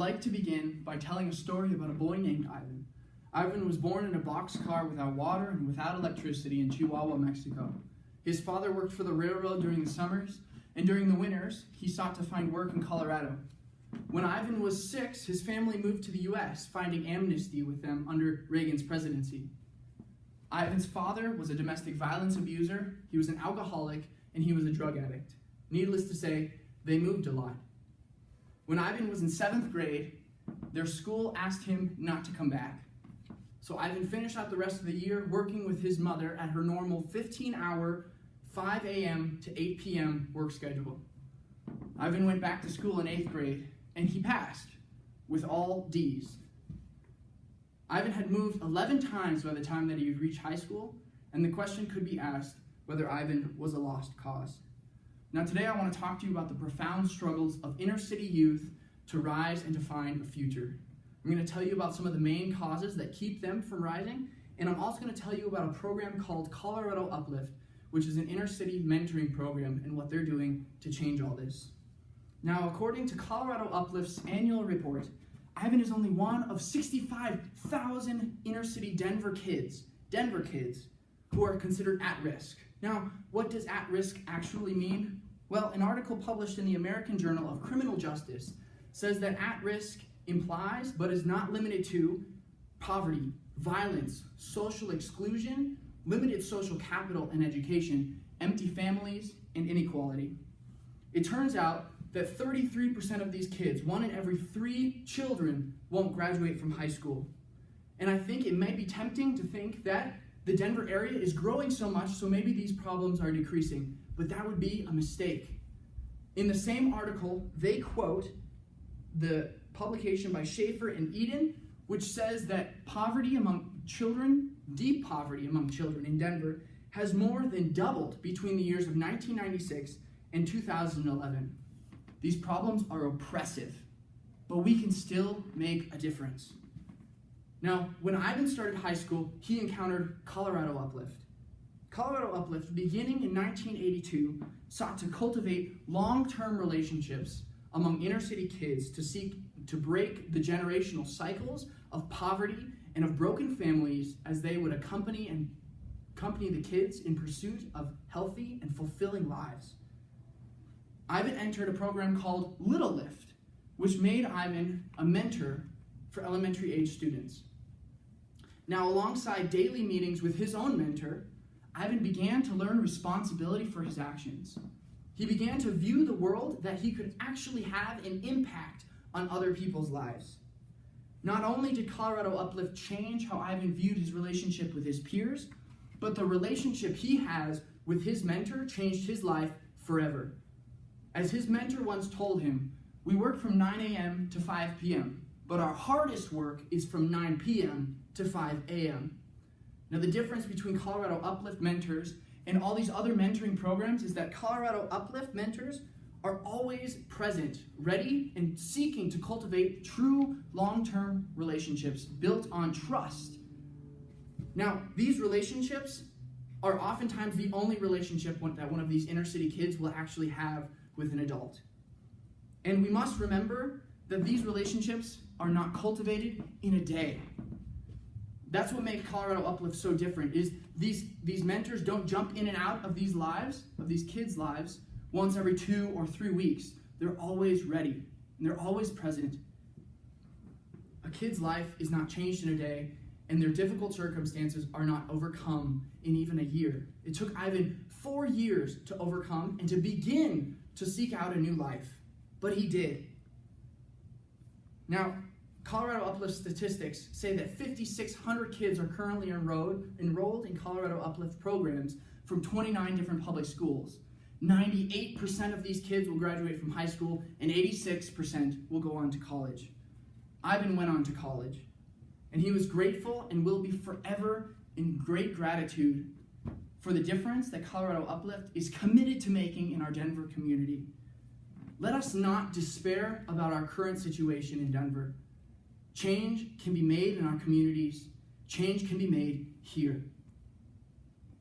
like to begin by telling a story about a boy named Ivan. Ivan was born in a boxcar without water and without electricity in Chihuahua, Mexico. His father worked for the railroad during the summers, and during the winters, he sought to find work in Colorado. When Ivan was 6, his family moved to the U.S., finding amnesty with them under Reagan's presidency. Ivan's father was a domestic violence abuser, he was an alcoholic, and he was a drug addict. Needless to say, they moved a lot. When Ivan was in 7th grade, their school asked him not to come back. So Ivan finished out the rest of the year working with his mother at her normal 15-hour, 5 a.m. to 8 p.m. work schedule. Ivan went back to school in 8th grade, and he passed with all D's. Ivan had moved 11 times by the time that he reached high school, and the question could be asked whether Ivan was a lost cause. Now today I want to talk to you about the profound struggles of inner city youth to rise and to find a future. I'm going to tell you about some of the main causes that keep them from rising, and I'm also going to tell you about a program called Colorado Uplift, which is an inner city mentoring program, and what they're doing to change all this. Now, according to Colorado Uplift's annual report, Ivan is only one of 65,000 inner city Denver kids, who are considered at risk. Now, what does at risk actually mean? Well, an article published in the American Journal of Criminal Justice says that at risk implies, but is not limited to, poverty, violence, social exclusion, limited social capital and education, empty families, and inequality. It turns out that 33% of these kids, 1 in every 3 children, won't graduate from high school. And I think it may be tempting to think that the Denver area is growing so much, so maybe these problems are decreasing, but that would be a mistake. In the same article, they quote the publication by Schaefer and Eden, which says that poverty among children, deep poverty among children in Denver, has more than doubled between the years of 1996 and 2011. These problems are oppressive, but we can still make a difference. Now, when Ivan started high school, he encountered Colorado Uplift. Colorado Uplift, beginning in 1982, sought to cultivate long-term relationships among inner city kids to seek to break the generational cycles of poverty and of broken families, as they would accompany the kids in pursuit of healthy and fulfilling lives. Ivan entered a program called Little Lift, which made Ivan a mentor for elementary age students. Now, alongside daily meetings with his own mentor, Ivan began to learn responsibility for his actions. He began to view the world that he could actually have an impact on other people's lives. Not only did Colorado Uplift change how Ivan viewed his relationship with his peers, but the relationship he has with his mentor changed his life forever. As his mentor once told him, "We work from 9 a.m. to 5 p.m., but our hardest work is from 9 p.m. to 5 a.m. Now, the difference between Colorado Uplift mentors and all these other mentoring programs is that Colorado Uplift mentors are always present, ready, and seeking to cultivate true long-term relationships built on trust. Now, these relationships are oftentimes the only relationship that one of these inner city kids will actually have with an adult. And we must remember that these relationships are not cultivated in a day. That's what makes Colorado Uplift so different, is these mentors don't jump in and out of these lives, of these kids' lives, once every 2 or 3 weeks. They're always ready, and they're always present. A kid's life is not changed in a day, and their difficult circumstances are not overcome in even a year. It took Ivan 4 years to overcome and to begin to seek out a new life, but he did. Now, Colorado Uplift statistics say that 5,600 kids are currently enrolled in Colorado Uplift programs from 29 different public schools. 98% of these kids will graduate from high school, and 86% will go on to college. Ivan went on to college, and he was grateful and will be forever in great gratitude for the difference that Colorado Uplift is committed to making in our Denver community. Let us not despair about our current situation in Denver. Change can be made in our communities. Change can be made here.